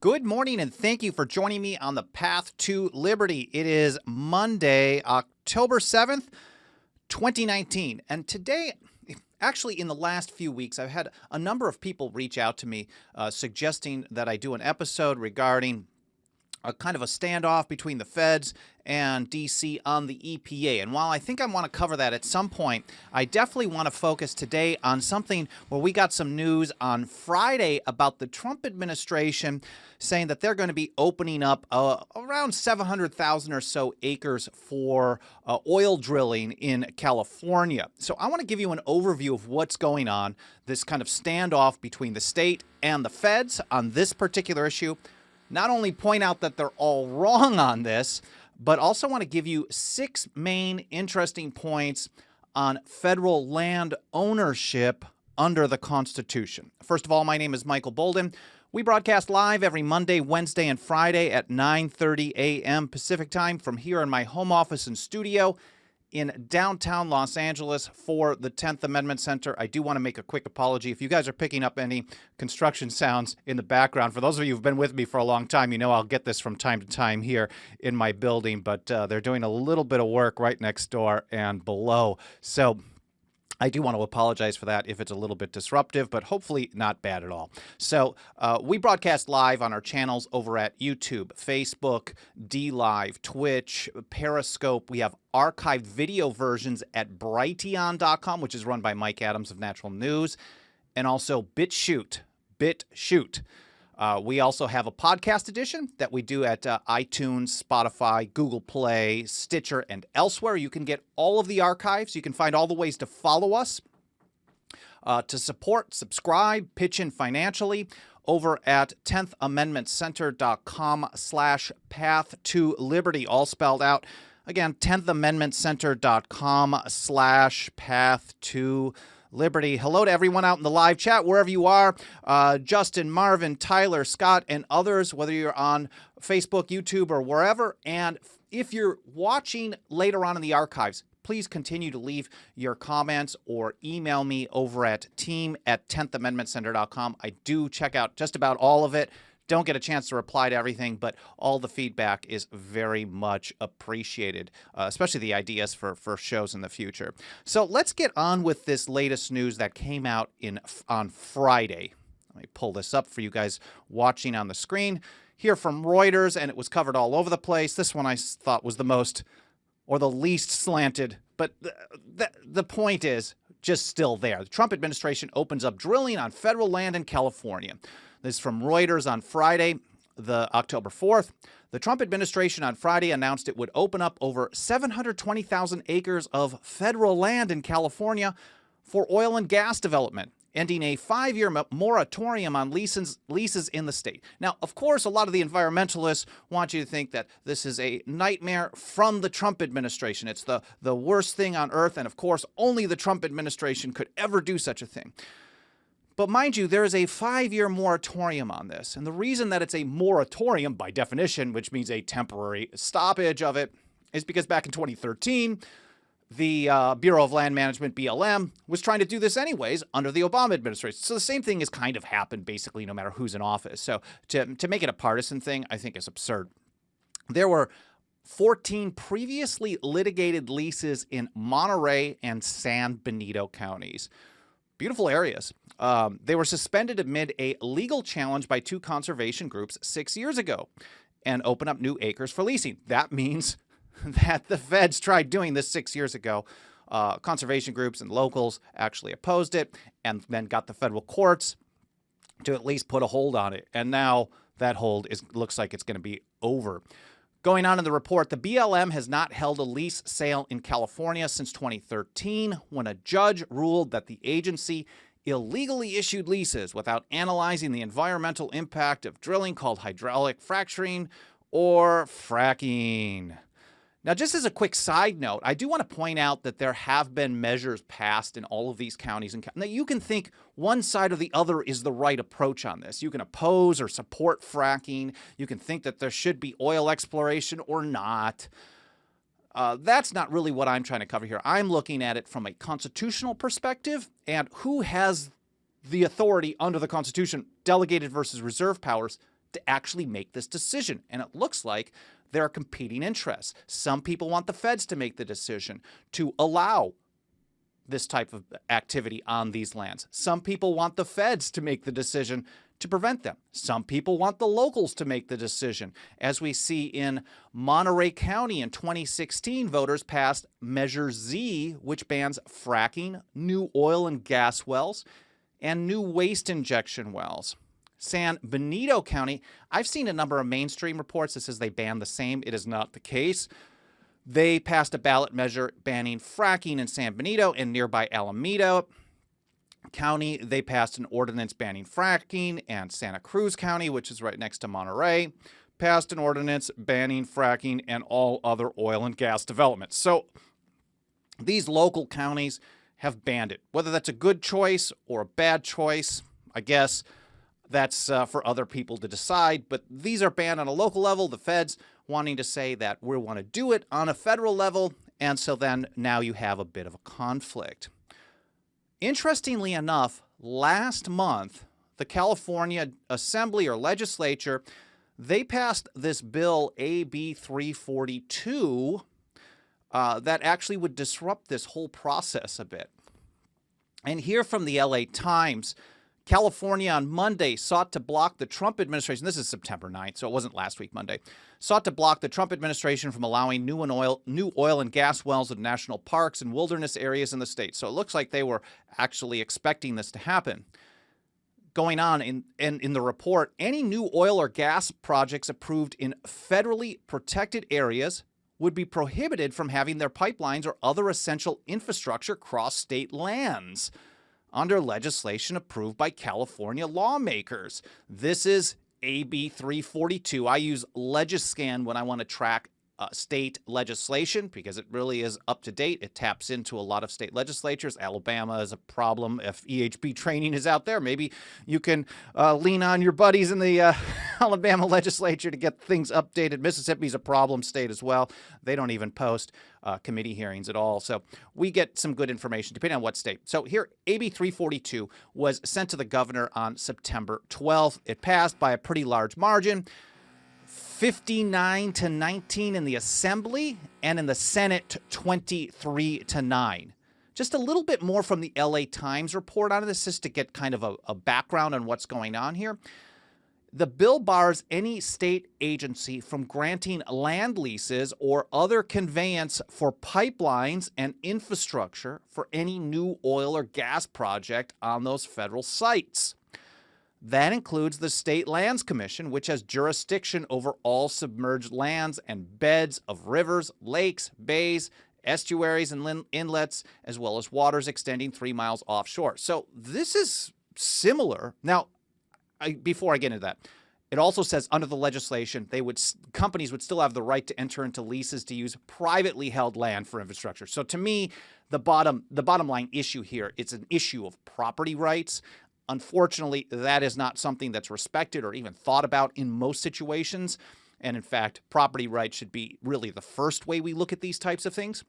Good morning, and thank you for joining me on the Path to Liberty. It is Monday, October 7th, 2019. And today, actually, in the last few weeks, I've had a number of people reach out to me suggesting that I do an episode regarding a kind of a standoff between the feds and D.C. on the EPA. And while I think I want to cover that at some point, I definitely want to focus today on something where we got some news on Friday about the Trump administration saying that they're going to be opening up around 700,000 or so acres for oil drilling in California. So I want to give you an overview of what's going on, this kind of standoff between the state and the feds on this particular issue. Not only point out that they're all wrong on this, but also want to give you 6 main interesting points on federal land ownership under the Constitution. First of all, my name is Michael Bolden. We broadcast live every Monday, Wednesday, and Friday at 9:30 a.m. Pacific time from here in my home office and studio in downtown Los Angeles for the 10th Amendment Center. I do want to make a quick apology. If you guys are picking up any construction sounds in the background, for those of you who've been with me for a long time, you know I'll get this from time to time here in my building, but they're doing a little bit of work right next door and below. So I do want to apologize for that if it's a little bit disruptive, but hopefully not bad at all. So we broadcast live on our channels over at YouTube, Facebook, DLive, Twitch, Periscope. We have archived video versions at Brighteon.com, which is run by Mike Adams of Natural News, and also BitChute. We also have a podcast edition that we do at iTunes, Spotify, Google Play, Stitcher, and elsewhere. You can get all of the archives. You can find all the ways to follow us, to support, subscribe, pitch in financially over at 10thamendmentcenter.com/path to liberty, all spelled out. Again, 10thamendmentcenter.com/path to liberty. Hello to everyone out in the live chat, wherever you are. Justin, Marvin, Tyler, Scott, and others, whether you're on Facebook, YouTube, or wherever. And if you're watching later on in the archives, please continue to leave your comments or email me over at team@10thamendmentcenter.com. I do check out just about all of it. Don't get a chance to reply to everything, but all the feedback is very much appreciated, especially the ideas for shows in the future. So let's get on with this latest news that came out on Friday. Let me pull this up for you guys watching on the screen here from Reuters, and it was covered all over the place. This one I thought was the most or the least slanted, but the point is just still there. The Trump administration opens up drilling on federal land in California. This is from Reuters on Friday, the October 4th. The Trump administration on Friday announced it would open up over 720,000 acres of federal land in California for oil and gas development, ending a 5-year moratorium on leases in the state. Now, of course, a lot of the environmentalists want you to think that this is a nightmare from the Trump administration. It's the worst thing on earth, and of course, only the Trump administration could ever do such a thing. But mind you, there is a 5-year moratorium on this. And the reason that it's a moratorium, by definition, which means a temporary stoppage of it, is because back in 2013, the Bureau of Land Management, BLM, was trying to do this anyways under the Obama administration. So the same thing has kind of happened, basically, no matter who's in office. So to make it a partisan thing, I think is absurd. There were 14 previously litigated leases in Monterey and San Benito counties. Beautiful areas. They were suspended amid a legal challenge by 2 conservation groups 6 years ago and open up new acres for leasing. That means that the feds tried doing this 6 years ago. Conservation groups and locals actually opposed it and then got the federal courts to at least put a hold on it. And now that hold looks like it's going to be over. Going on in the report, the BLM has not held a lease sale in California since 2013, when a judge ruled that the agency illegally issued leases without analyzing the environmental impact of drilling called hydraulic fracturing or fracking. Now, just as a quick side note, I do want to point out that there have been measures passed in all of these counties. And now you can think one side or the other is the right approach on this. You can oppose or support fracking. You can think that there should be oil exploration or not. That's not really what I'm trying to cover here. I'm looking at it from a constitutional perspective and who has the authority under the Constitution, delegated versus reserve powers, to actually make this decision. And it looks like there are competing interests. Some people want the feds to make the decision to allow this type of activity on these lands. Some people want the feds to make the decision to prevent them. Some people want the locals to make the decision. As we see in Monterey County in 2016, voters passed Measure Z, which bans fracking, new oil and gas wells, and new waste injection wells. San Benito County, I've seen a number of mainstream reports that says they ban the same. It is not the case. They passed a ballot measure banning fracking in San Benito and nearby Alameda County. They passed an ordinance banning fracking, and Santa Cruz County, which is right next to Monterey, passed an ordinance banning fracking and all other oil and gas developments. So these local counties have banned it. Whether that's a good choice or a bad choice, I guess that's for other people to decide. But these are banned on a local level. The feds wanting to say that we want to do it on a federal level. And so then now you have a bit of a conflict. Interestingly enough, last month, the California Assembly or Legislature, they passed this bill, AB 342, that actually would disrupt this whole process a bit. And here from the LA Times, California on Monday sought to block the Trump administration. This is September 9th, so it wasn't last week Monday. Sought to block the Trump administration from allowing new oil and gas wells in national parks and wilderness areas in the state. So it looks like they were actually expecting this to happen. Going on in the report, any new oil or gas projects approved in federally protected areas would be prohibited from having their pipelines or other essential infrastructure cross state lands under legislation approved by California lawmakers. This is AB 342. I use Legiscan when I want to track state legislation because it really is up to date. It taps into a lot of state legislatures. Alabama is a problem. If EHB training is out there, maybe you can lean on your buddies in the Alabama legislature to get things updated. Mississippi's a problem state as well. They don't even post committee hearings at all. So we get some good information depending on what state. So here, AB 342 was sent to the governor on September 12th. It passed by a pretty large margin. 59 to 19 in the Assembly, and in the Senate, 23 to 9. Just a little bit more from the LA Times report on this, just to get kind of a background on what's going on here. The bill bars any state agency from granting land leases or other conveyance for pipelines and infrastructure for any new oil or gas project on those federal sites. That includes the State Lands Commission, which has jurisdiction over all submerged lands and beds of rivers, lakes, bays, estuaries, and inlets, as well as waters extending 3 miles offshore. So this is similar. Now, before I get into that, it also says under the legislation, companies would still have the right to enter into leases to use privately held land for infrastructure. So to me, the bottom line issue here, it's an issue of property rights. Unfortunately, that is not something that's respected or even thought about in most situations. And in fact, property rights should be really the first way we look at these types of things.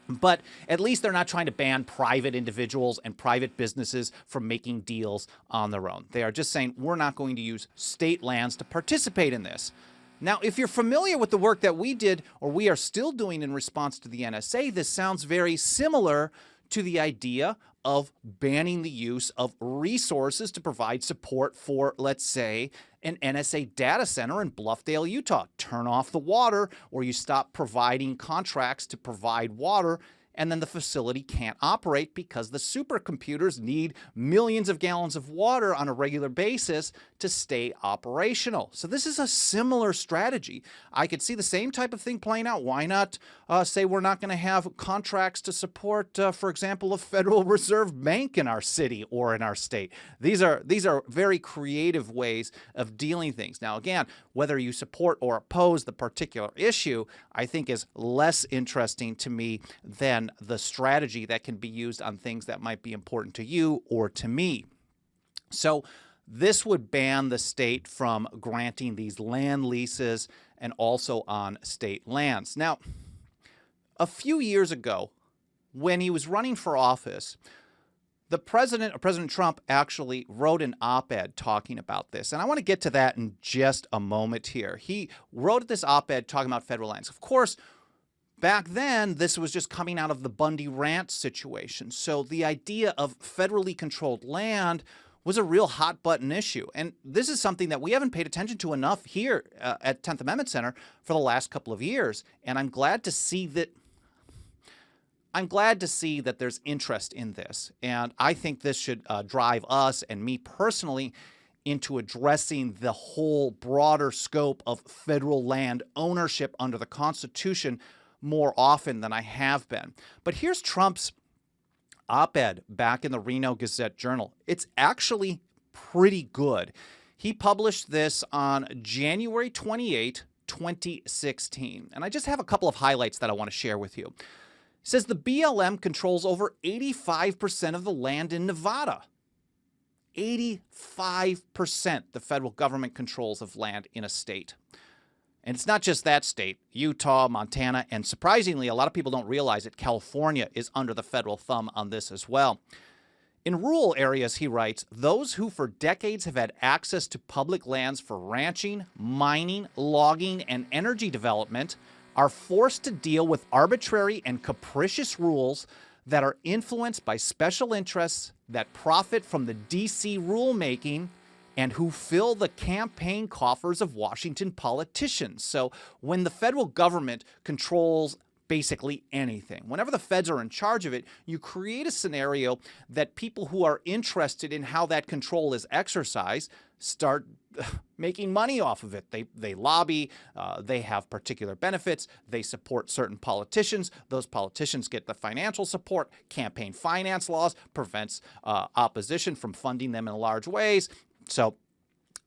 But at least they're not trying to ban private individuals and private businesses from making deals on their own. They are just saying, we're not going to use state lands to participate in this. Now, if you're familiar with the work that we did or we are still doing in response to the NSA, this sounds very similar to the idea of banning the use of resources to provide support for, let's say, an NSA data center in Bluffdale, Utah. Turn off the water, or you stop providing contracts to provide water, and then the facility can't operate because the supercomputers need millions of gallons of water on a regular basis to stay operational. So this is a similar strategy. I could see the same type of thing playing out. Why not say we're not going to have contracts to support, for example, a Federal Reserve Bank in our city or in our state? These are very creative ways of dealing things. Now, again, whether you support or oppose the particular issue, I think is less interesting to me than the strategy that can be used on things that might be important to you or to me. So this would ban the state from granting these land leases and also on state lands. Now, a few years ago, when he was running for office, President Trump actually wrote an op-ed talking about this, and I want to get to that in just a moment here. He wrote this op-ed talking about federal lands. Of course, back then, this was just coming out of the Bundy Ranch situation, so the idea of federally controlled land was a real hot-button issue, and this is something that we haven't paid attention to enough here at 10th Amendment Center for the last couple of years, and I'm glad to see that there's interest in this, and I think this should drive us and me personally into addressing the whole broader scope of federal land ownership under the Constitution more often than I have been. But here's Trump's op-ed back in the Reno Gazette-Journal. It's actually pretty good. He published this on January 28, 2016, and I just have a couple of highlights that I want to share with you. It says the BLM controls over 85% of the land in Nevada. 85% the federal government controls of land in a state. And it's not just that state. Utah, Montana, and surprisingly, a lot of people don't realize it, California is under the federal thumb on this as well. In rural areas, he writes, those who for decades have had access to public lands for ranching, mining, logging, and energy development are forced to deal with arbitrary and capricious rules that are influenced by special interests that profit from the D.C. rulemaking and who fill the campaign coffers of Washington politicians. So when the federal government controls basically anything, whenever the feds are in charge of it, you create a scenario that people who are interested in how that control is exercised start making money off of it. They lobby, they have particular benefits, they support certain politicians, those politicians get the financial support, campaign finance laws prevents opposition from funding them in large ways. So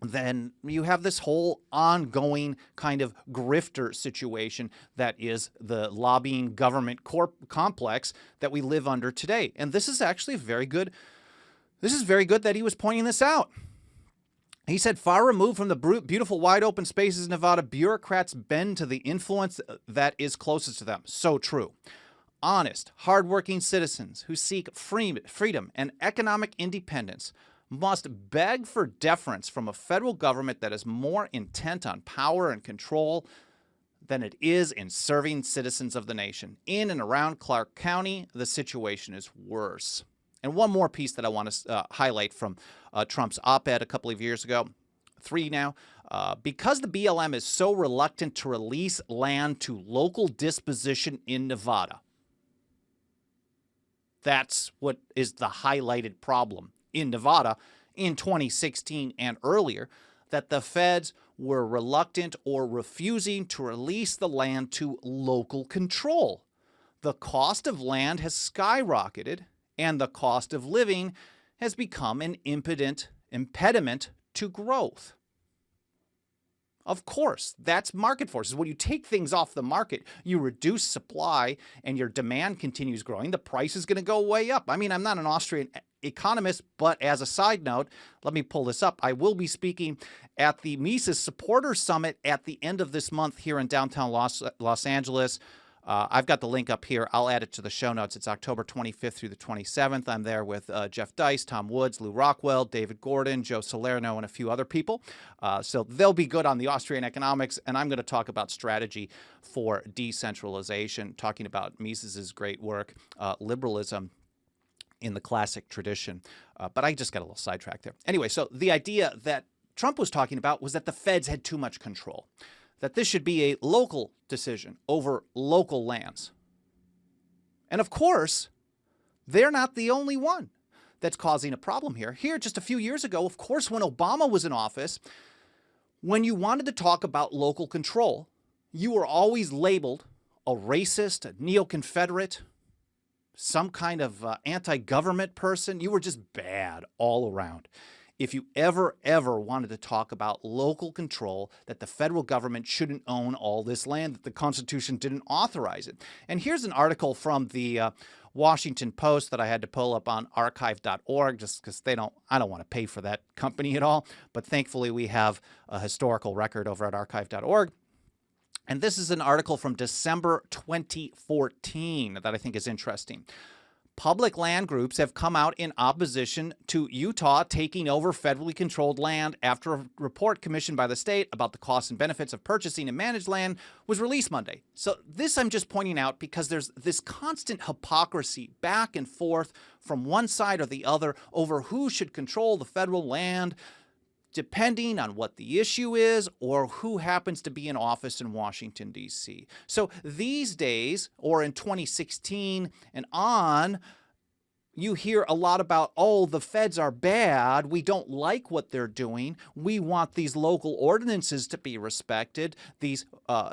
then you have this whole ongoing kind of grifter situation that is the lobbying government complex that we live under today. And this is actually very good. This is very good that he was pointing this out. He said, far removed from the beautiful wide open spaces of Nevada, bureaucrats bend to the influence that is closest to them. So true. Honest, hardworking citizens who seek freedom and economic independence must beg for deference from a federal government that is more intent on power and control than it is in serving citizens of the nation. In and around Clark County, the situation is worse. And one more piece that I want to highlight from Trump's op-ed a couple of years ago, 3 now, because the BLM is so reluctant to release land to local disposition in Nevada. That's what is the highlighted problem in Nevada in 2016 and earlier, that the feds were reluctant or refusing to release the land to local control. The cost of land has skyrocketed, and the cost of living has become an impediment to growth. Of course, that's market forces. When you take things off the market, you reduce supply and your demand continues growing, the price is going to go way up. I mean, I'm not an Austrian economist, but as a side note, let me pull this up. I will be speaking at the Mises Supporters Summit at the end of this month here in downtown Los Angeles. I've got the link up here. I'll add it to the show notes. It's October 25th through the 27th. I'm there with Jeff Dice, Tom Woods, Lou Rockwell, David Gordon, Joe Salerno, and a few other people. So they'll be good on the Austrian economics, and I'm going to talk about strategy for decentralization, talking about Mises's great work, liberalism in the classic tradition. But I just got a little sidetracked there. Anyway, so the idea that Trump was talking about was that the feds had too much control, that this should be a local decision over local lands. And of course, they're not the only one that's causing a problem here. Here, just a few years ago, of course, when Obama was in office, when you wanted to talk about local control, you were always labeled a racist, a neoconfederate, some kind of anti-government person. You were just bad all around. If you ever wanted to talk about local control, that the federal government shouldn't own all this land, that the Constitution didn't authorize it. And here's an article from the Washington Post that I had to pull up on archive.org just because I don't want to pay for that company at all. But thankfully, we have a historical record over at archive.org. And this is an article from December 2014 that I think is interesting. public land groups have come out in opposition to Utah taking over federally controlled land after a report commissioned by the state about the costs and benefits of purchasing and managed land was released Monday. So this I'm just pointing out because there's this constant hypocrisy back and forth from one side or the other over who should control the federal land, depending on what the issue is or who happens to be in office in Washington, D.C. So these days, or in 2016 and on, you hear a lot about, oh, the feds are bad. We don't like what they're doing. We want these local ordinances to be respected, these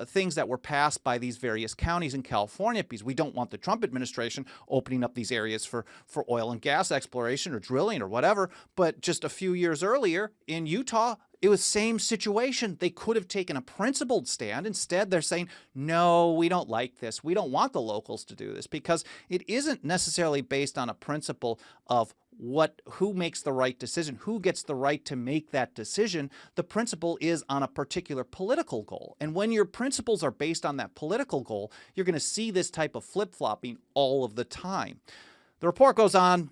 things that were passed by these various counties in California, because we don't want the Trump administration opening up these areas for oil and gas exploration or drilling or whatever. But just a few years earlier in Utah, it was the same situation. They could have taken a principled stand. Instead, they're saying, no, we don't like this. We don't want the locals to do this, because it isn't necessarily based on a principle of who makes the right decision, who gets the right to make that decision. The principle is on a particular political goal. And when your principles are based on that political goal, you're going to see this type of flip-flopping all of the time. The report goes on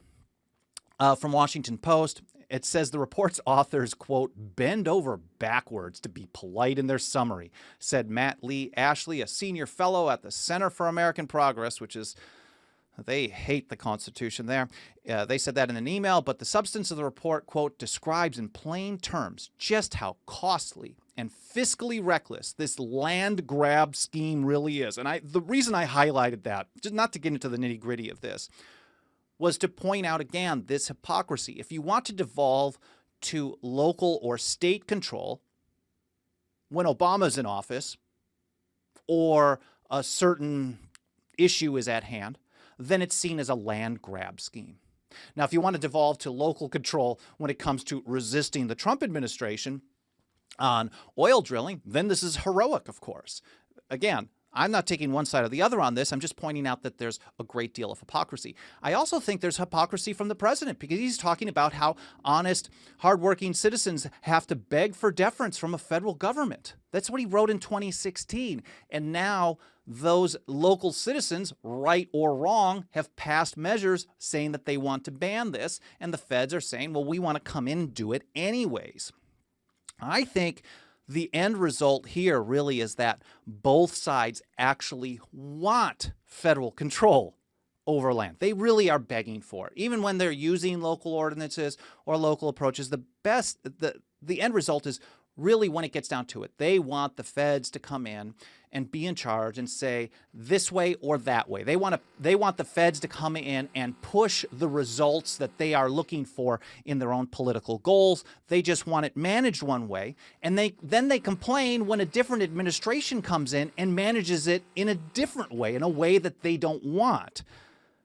from Washington Post. It says the report's authors, quote, bend over backwards to be polite in their summary, said Matt Lee Ashley, a senior fellow at the Center for American Progress, which is, they hate the Constitution there. They said that in an email, but the substance of the report, quote, describes in plain terms just how costly and fiscally reckless this land grab scheme really is. And the reason I highlighted that, just not to get into the nitty-gritty of this, was to point out again this hypocrisy. If you want to devolve to local or state control when Obama's in office or a certain issue is at hand, then it's seen as a land grab scheme. Now, if you want to devolve to local control when it comes to resisting the Trump administration on oil drilling, then this is heroic, of course. Again, I'm not taking one side or the other on this. I'm just pointing out that there's a great deal of hypocrisy. I also think there's hypocrisy from the president, because he's talking about how honest, hardworking citizens have to beg for deference from a federal government. That's what he wrote in 2016. And now those local citizens, right or wrong, have passed measures saying that they want to ban this. And the feds are saying, well, we want to come in and do it anyways. I think the end result here really is that both sides actually want federal control over land. They really are begging for it. Even when they're using local ordinances or local approaches, the end result is really, when it gets down to it, they want the feds to come in and be in charge and say this way or that way. They want the feds to come in and push the results that they are looking for in their own political goals. They just want it managed one way, and then they complain when a different administration comes in and manages it in a different way, in a way that they don't want.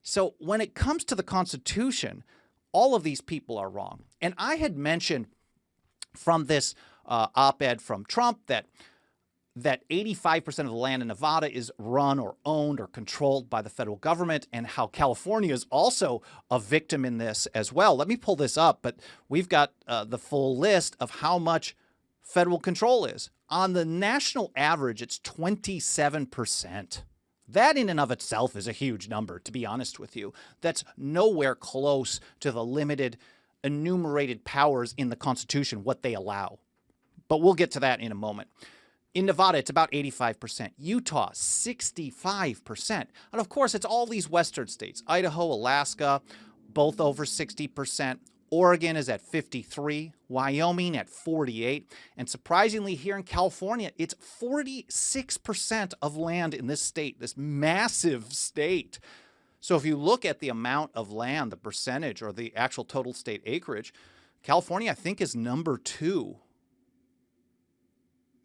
So when it comes to the Constitution, all of these people are wrong. And I had mentioned from this op-ed from Trump that 85% of the land in Nevada is run or owned or controlled by the federal government, and how California is also a victim in this as well. Let me pull this up, but we've got the full list of how much federal control is. On the national average, it's 27%. That in and of itself is a huge number, to be honest with you. That's nowhere close to the limited enumerated powers in the Constitution, what they allow. But we'll get to that in a moment. In Nevada, it's about 85%. Utah, 65%. And of course, it's all these western states. Idaho, Alaska, both over 60%. Oregon is at 53%. Wyoming at 48%. And surprisingly, here in California, it's 46% of land in this state, this massive state. So if you look at the amount of land, the percentage, or the actual total state acreage, California, I think, is number 2.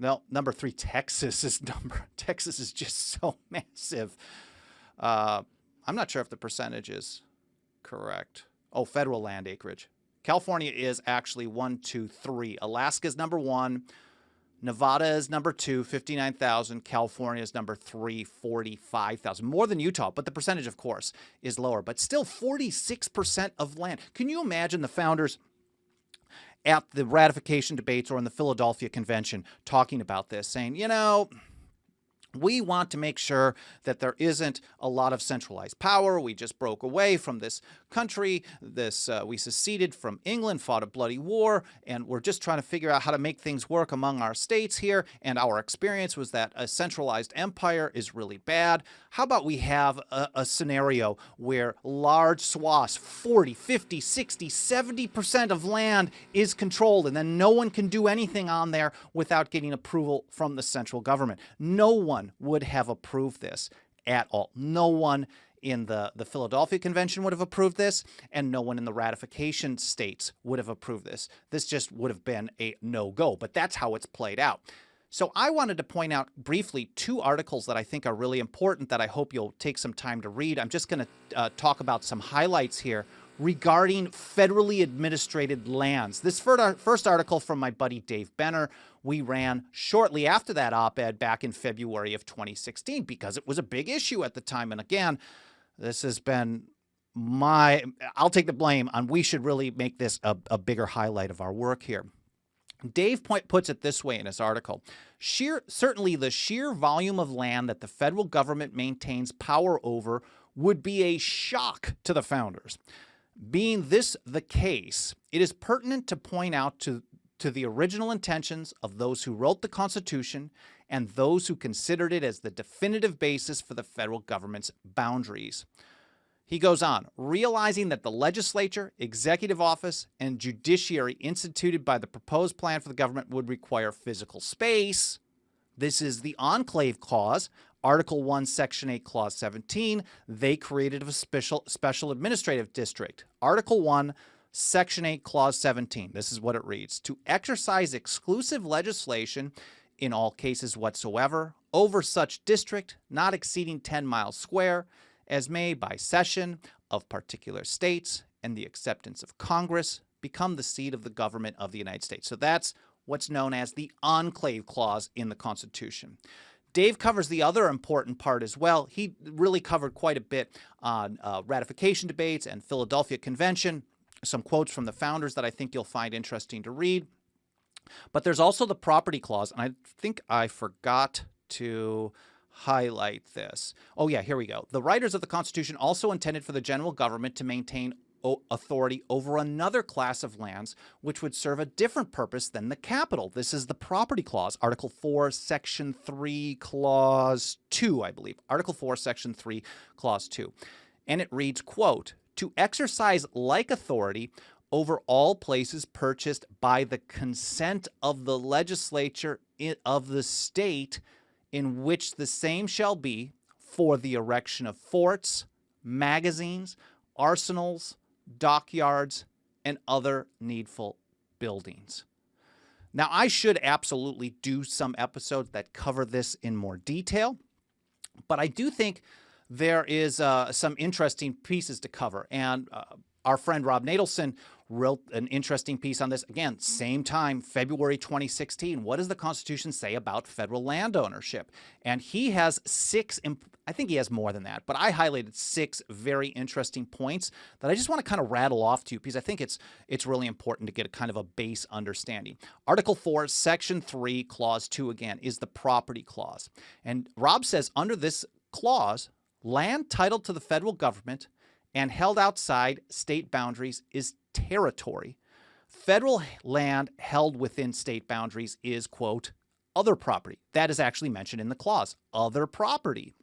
No, number 3, Texas is just so massive. I'm not sure if the percentage is correct. Oh, federal land acreage. California is actually 1, 2, 3. Alaska's number 1. Nevada is number 2, 59,000. California is number 3, 45,000. More than Utah, but the percentage, of course, is lower. But still 46% of land. Can you imagine the founders at the ratification debates or in the Philadelphia Convention talking about this, saying, you know, We want to make sure that there isn't a lot of centralized power. We just broke away from this country. We seceded from England, fought a bloody war, and we're just trying to figure out how to make things work among our states here. And our experience was that a centralized empire is really bad. How about we have a scenario where large swaths, 40, 50, 60, 70% of land is controlled, and then no one can do anything on there without getting approval from the central government. No one would have approved this at all. No one in the Philadelphia Convention would have approved this, and no one in the ratification states would have approved this. This just would have been a no-go, but that's how it's played out. So I wanted to point out briefly 2 articles that I think are really important that I hope you'll take some time to read. I'm just going to talk about some highlights here regarding federally administrated lands. This first article from my buddy Dave Benner, we ran shortly after that op-ed back in February of 2016 because it was a big issue at the time. And again, this has been I'll take the blame on we should really make this a bigger highlight of our work here. Dave puts it this way in his article. Certainly the sheer volume of land that the federal government maintains power over would be a shock to the founders. Being this the case, it is pertinent to point out to the original intentions of those who wrote the Constitution and those who considered it as the definitive basis for the federal government's boundaries. He goes on, realizing that the legislature, executive office, and judiciary instituted by the proposed plan for the government would require physical space. This is the Enclave Clause, Article 1, Section 8, Clause 17. They created a special administrative district. Article 1, Section 8, Clause 17. This is what it reads. To exercise exclusive legislation in all cases whatsoever over such district not exceeding 10 miles square as may by cession of particular states and the acceptance of Congress become the seat of the government of the United States. So that's what's known as the Enclave Clause in the Constitution. Dave covers the other important part as well. He really covered quite a bit on ratification debates and Philadelphia Convention, some quotes from the founders that I think you'll find interesting to read. But there's also the Property Clause, and I think I forgot to highlight this. Oh yeah, here we go. The writers of the Constitution also intended for the general government to maintain authority over another class of lands which would serve a different purpose than the capital. This is the Property Clause, Article 4, Section 3, Clause 2, I believe. Article 4, Section 3, Clause 2. And it reads, quote, to exercise like authority over all places purchased by the consent of the legislature of the state in which the same shall be for the erection of forts, magazines, arsenals, dockyards, and other needful buildings. Now, I should absolutely do some episodes that cover this in more detail, but I do think there is some interesting pieces to cover. And our friend Rob Nadelson wrote an interesting piece on this. Again, same time, February 2016. What does the Constitution say about federal land ownership? And he has I think he has more than that, but I highlighted 6 very interesting points that I just want to kind of rattle off to you because I think it's really important to get a kind of a base understanding. Article 4, Section 3, Clause 2, again, is the Property Clause. And Rob says under this clause, land titled to the federal government and held outside state boundaries is territory. Federal land held within state boundaries is, quote, other property. That is actually mentioned in the clause, other property.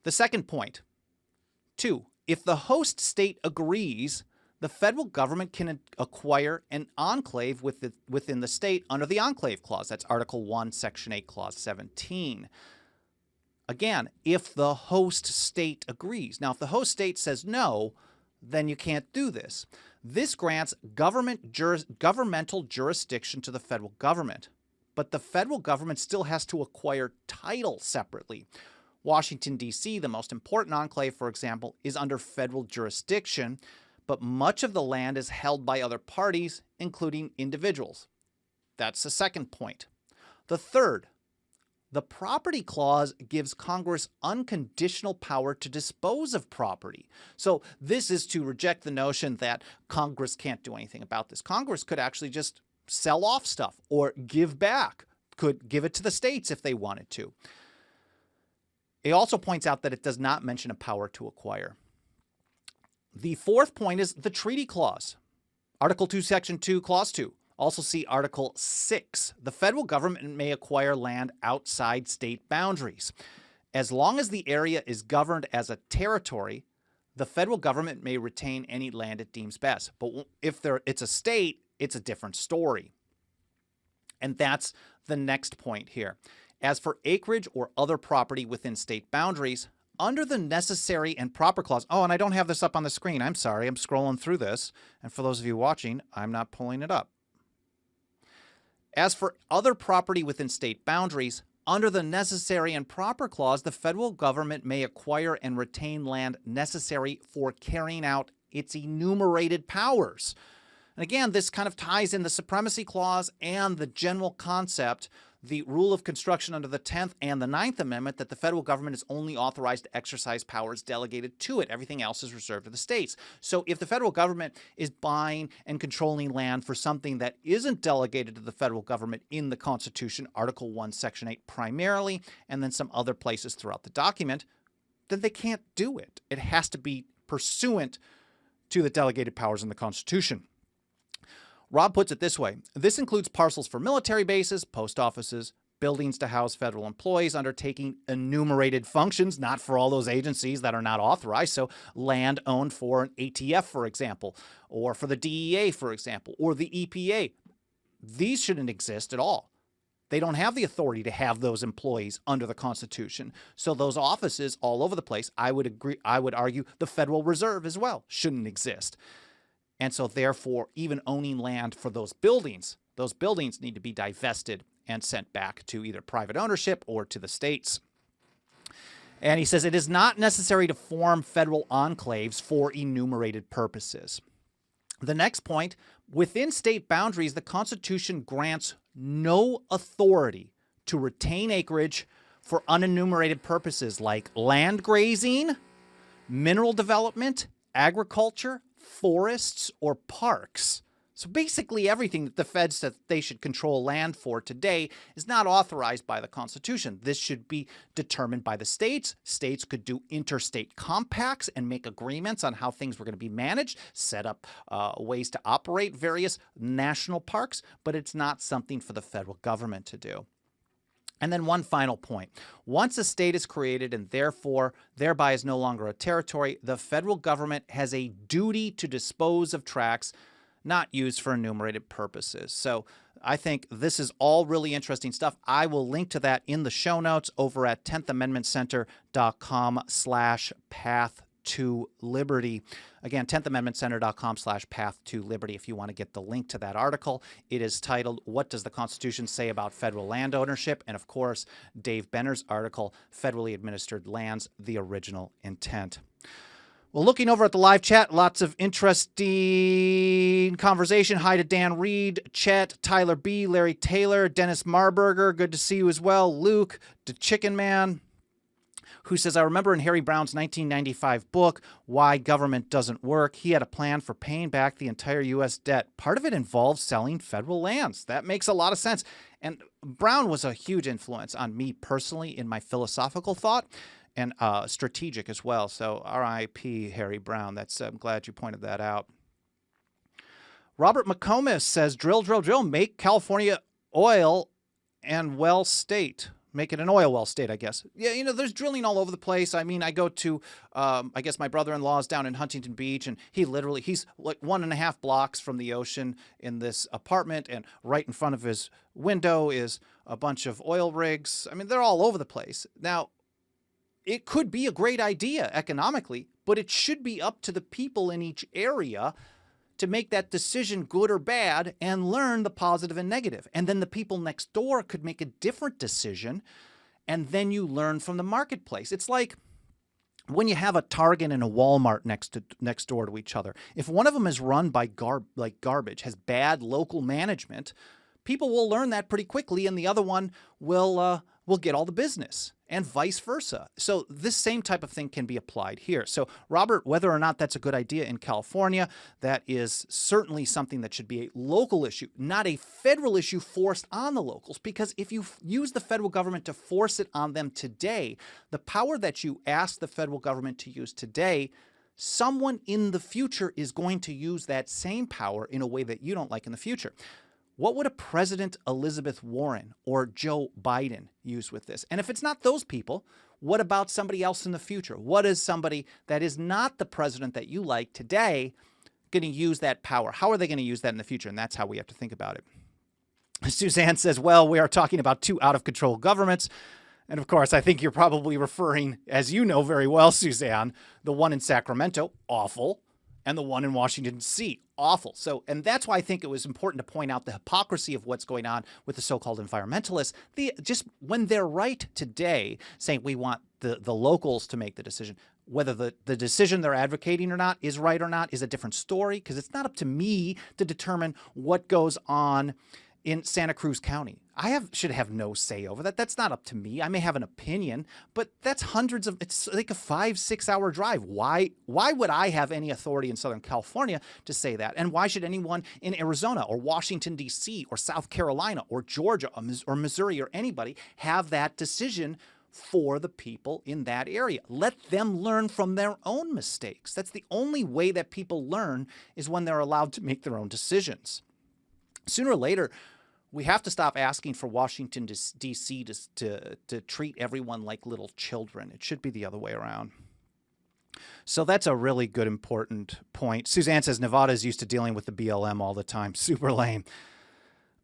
The second point, 2, if the host state agrees, the federal government can acquire an enclave within the state under the Enclave Clause. That's Article 1, Section 8, Clause 17. Again, if the host state agrees. Now, if the host state says no, then you can't do this. This grants governmental jurisdiction to the federal government, but the federal government still has to acquire title separately. Washington, D.C., the most important enclave, for example, is under federal jurisdiction, but much of the land is held by other parties, including individuals. That's the second point. The third, the Property Clause gives Congress unconditional power to dispose of property. So this is to reject the notion that Congress can't do anything about this. Congress could actually just sell off stuff or give back. could give it to the states if they wanted to. It also points out that it does not mention a power to acquire. The fourth point is the treaty clause. Article 2, Section 2, Clause 2. Also see Article 6. The federal government may acquire land outside state boundaries. As long as the area is governed as a territory, the federal government may retain any land it deems best. But if it's a state, it's a different story. And that's the next point here. As for acreage or other property within state boundaries, under the necessary and proper clause. Oh, and I don't have this up on the screen. I'm sorry. I'm scrolling through this. And for those of you watching, I'm not pulling it up. As for other property within state boundaries, under the necessary and proper clause, the federal government may acquire and retain land necessary for carrying out its enumerated powers. And again, this kind of ties in the supremacy clause and the general concept, the rule of construction under the 10th and the 9th Amendment, that the federal government is only authorized to exercise powers delegated to it. Everything else is reserved to the states. So if the federal government is buying and controlling land for something that isn't delegated to the federal government in the Constitution, Article 1, Section 8 primarily, and then some other places throughout the document, then they can't do it. It has to be pursuant to the delegated powers in the Constitution. Rob puts it this way. This includes parcels for military bases, post offices, buildings to house federal employees undertaking enumerated functions, not for all those agencies that are not authorized. So land owned for an ATF, for example, or for the DEA, for example, or the EPA. These shouldn't exist at all. They don't have the authority to have those employees under the Constitution. So those offices all over the place, I would argue the Federal Reserve as well, shouldn't exist. And so therefore, even owning land for those buildings need to be divested and sent back to either private ownership or to the states. And he says it is not necessary to form federal enclaves for enumerated purposes. The next point, within state boundaries, the Constitution grants no authority to retain acreage for unenumerated purposes like land grazing, mineral development, agriculture, forests, or parks. So basically everything that the feds said they should control land for today is not authorized by the Constitution. This should be determined by the states. States could do interstate compacts and make agreements on how things were going to be managed, set up ways to operate various national parks, but it's not something for the federal government to do. And then one final point. Once a state is created and thereby is no longer a territory, the federal government has a duty to dispose of tracts not used for enumerated purposes. So I think this is all really interesting stuff. I will link to that in the show notes over at 10thamendmentcenter.com/path-to-liberty. Again, 10thamendmentcenter.com/path-to-liberty if you want to get the link to that article. It is titled, What Does the Constitution Say About Federal Land Ownership? And of course, Dave Benner's article, Federally Administered Lands, the Original Intent. Well, looking over at the live chat, lots of interesting conversation. Hi to Dan Reed, Chet, Tyler B., Larry Taylor, Dennis Marburger. Good to see you as well. Luke, the Chicken Man, who says, I remember in Harry Brown's 1995 book, Why Government Doesn't Work, he had a plan for paying back the entire U.S. debt. Part of it involved selling federal lands. That makes a lot of sense. And Brown was a huge influence on me personally in my philosophical thought and strategic as well. So R.I.P. Harry Brown. I'm glad you pointed that out. Robert McComas says, drill, drill, drill, make California oil and well state. Make it an oil well state, I guess. Yeah, there's drilling all over the place. I mean, I go to, I guess my brother-in-law is down in Huntington Beach, and he's like 1.5 blocks from the ocean in this apartment, and right in front of his window is a bunch of oil rigs. I mean, they're all over the place. Now, it could be a great idea economically, but it should be up to the people in each area to make that decision good or bad and learn the positive and negative. And then the people next door could make a different decision, and then you learn from the marketplace. It's like when you have a Target and a Walmart next door to each other. If one of them is run by garbage, has bad local management, people will learn that pretty quickly, and the other one will will get all the business, and vice versa. So this same type of thing can be applied here. So Robert, whether or not that's a good idea in California, that is certainly something that should be a local issue, not a federal issue forced on the locals. Because if you use the federal government to force it on them today, the power that you ask the federal government to use today, someone in the future is going to use that same power in a way that you don't like in the future. What would a President Elizabeth Warren or Joe Biden use with this? And if it's not those people, what about somebody else in the future? What is somebody that is not the president that you like today going to use that power? How are they going to use that in the future? And that's how we have to think about it. Suzanne says, well, we are talking about two out-of-control governments. And of course, I think you're probably referring, as you know very well, Suzanne, the one in Sacramento, awful, and the one in Washington, D.C., awful. So, and that's why I think it was important to point out the hypocrisy of what's going on with the so-called environmentalists. Just when they're right today, saying we want the locals to make the decision, whether the decision they're advocating or not is right or not is a different story, because it's not up to me to determine what goes on in Santa Cruz County. Should have no say over that. That's not up to me. I may have an opinion, but that's it's like a 5-6 hour drive. Why would I have any authority in Southern California to say that? And why should anyone in Arizona or Washington, D.C. or South Carolina or Georgia or Missouri or anybody have that decision for the people in that area? Let them learn from their own mistakes. That's the only way that people learn, is when they're allowed to make their own decisions. Sooner or later, we have to stop asking for Washington, D.C. to treat everyone like little children. It should be the other way around. So that's a really good, important point. Suzanne says Nevada is used to dealing with the BLM all the time. Super lame.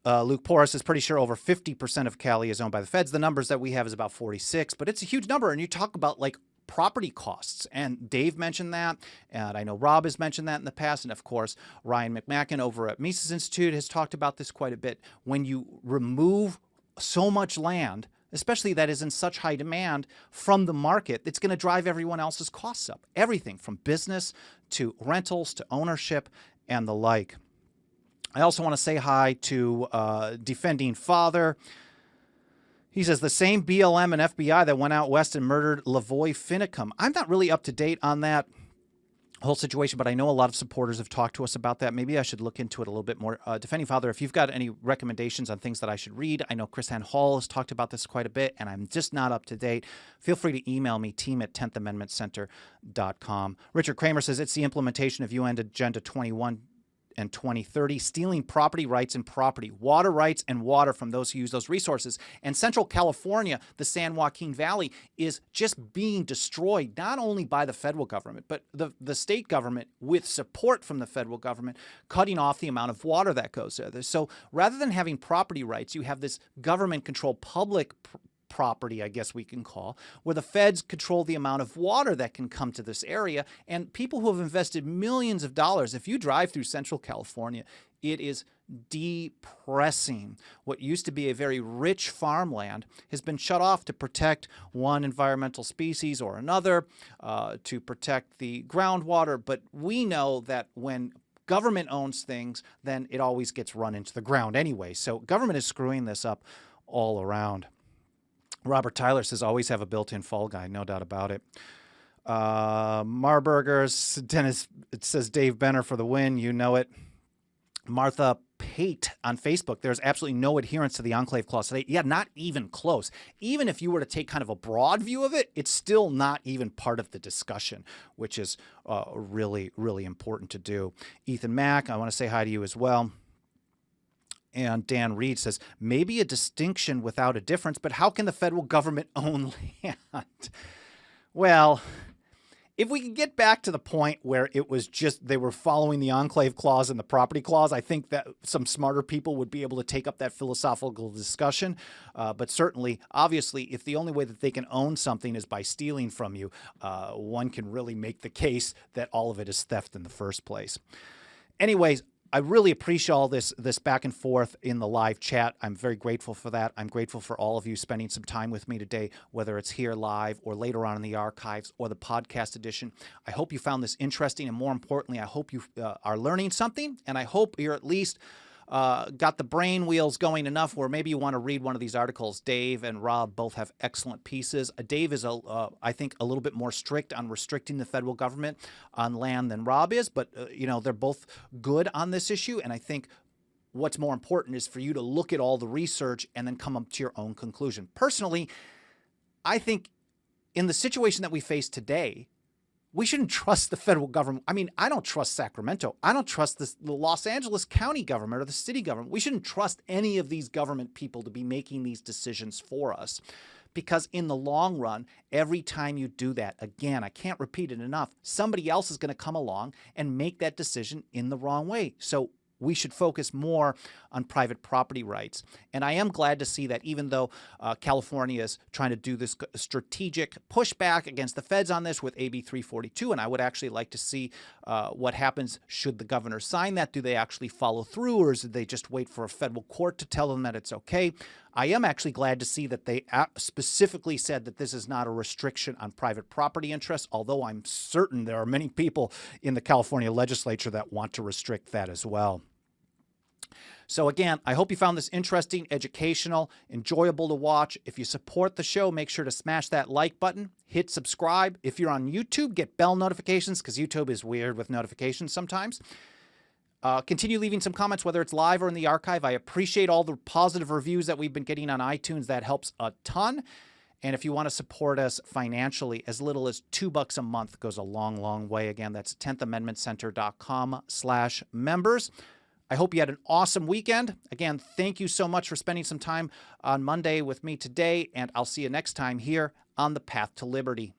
Luke Porras is pretty sure over 50% of Cali is owned by the feds. The numbers that we have is about 46, but it's a huge number. And you talk about like property costs, and Dave mentioned that, and I know Rob has mentioned that in the past, and of course Ryan McMacken over at Mises Institute has talked about this quite a bit. When you remove so much land, especially that is in such high demand, from the market, it's going to drive everyone else's costs up. Everything from business to rentals to ownership and the like. I also want to say hi to Defending Father. He says the same BLM and FBI that went out west and murdered Lavoy Finicum. I'm not really up to date on that whole situation, but I know a lot of supporters have talked to us about that. Maybe I should look into it a little bit more. Defending Father, if you've got any recommendations on things that I should read, I know Chris Ann Hall has talked about this quite a bit, and I'm just not up to date. Feel free to email me, team@10thamendmentcenter.com. Richard Kramer says it's the implementation of UN Agenda 21 and 2030, stealing property rights and property, water rights and water from those who use those resources. And Central California, the San Joaquin Valley, is just being destroyed, not only by the federal government, but the state government with support from the federal government, cutting off the amount of water that goes there. So rather than having property rights, you have this government-controlled public property, I guess we can call, where the feds control the amount of water that can come to this area. And people who have invested millions of dollars, if you drive through Central California, it is depressing. What used to be a very rich farmland has been shut off to protect one environmental species or another, to protect the groundwater. But we know that when government owns things, then it always gets run into the ground anyway. So government is screwing this up all around. Robert Tyler says, always have a built-in fall guy, no doubt about it. Marburgers, Dennis, it says Dave Benner for the win, you know it. Martha Pate on Facebook, there's absolutely no adherence to the Enclave Clause today. Yeah, not even close. Even if you were to take kind of a broad view of it, it's still not even part of the discussion, which is really, really important to do. Ethan Mack, I want to say hi to you as well. And Dan Reed says, maybe a distinction without a difference, but how can the federal government own land? Well, if we could get back to the point where it was just they were following the Enclave Clause and the Property Clause, I think that some smarter people would be able to take up that philosophical discussion. But certainly, obviously, if the only way that they can own something is by stealing from you, one can really make the case that all of it is theft in the first place. Anyways, I really appreciate all this back and forth in the live chat. I'm very grateful for that. I'm grateful for all of you spending some time with me today, whether it's here live or later on in the archives or the podcast edition. I hope you found this interesting, and more importantly, I hope you are learning something, and I hope you're at least got the brain wheels going enough where maybe you want to read one of these articles. Dave and Rob both have excellent pieces. Dave is, I think, a little bit more strict on restricting the federal government on land than Rob is, but they're both good on this issue, and I think what's more important is for you to look at all the research and then come up to your own conclusion. Personally, I think in the situation that we face today, we shouldn't trust the federal government. I mean, I don't trust Sacramento. I don't trust the Los Angeles County government or the city government. We shouldn't trust any of these government people to be making these decisions for us. Because in the long run, every time you do that, again, I can't repeat it enough, somebody else is going to come along and make that decision in the wrong way. So we should focus more on private property rights. And I am glad to see that even though California is trying to do this strategic pushback against the feds on this with AB 342, and I would actually like to see what happens should the governor sign that. Do they actually follow through, or do they just wait for a federal court to tell them that it's okay? I am actually glad to see that they specifically said that this is not a restriction on private property interests, although I'm certain there are many people in the California legislature that want to restrict that as well. So again, I hope you found this interesting, educational, enjoyable to watch. If you support the show, make sure to smash that like button, hit subscribe. If you're on YouTube, get bell notifications because YouTube is weird with notifications sometimes. Continue leaving some comments, whether it's live or in the archive. I appreciate all the positive reviews that we've been getting on iTunes. That helps a ton. And if you want to support us financially, as little as $2 a month goes a long, long way. Again, that's 10thamendmentcenter.com/members. I hope you had an awesome weekend. Again, thank you so much for spending some time on Monday with me today, and I'll see you next time here on The Path to Liberty.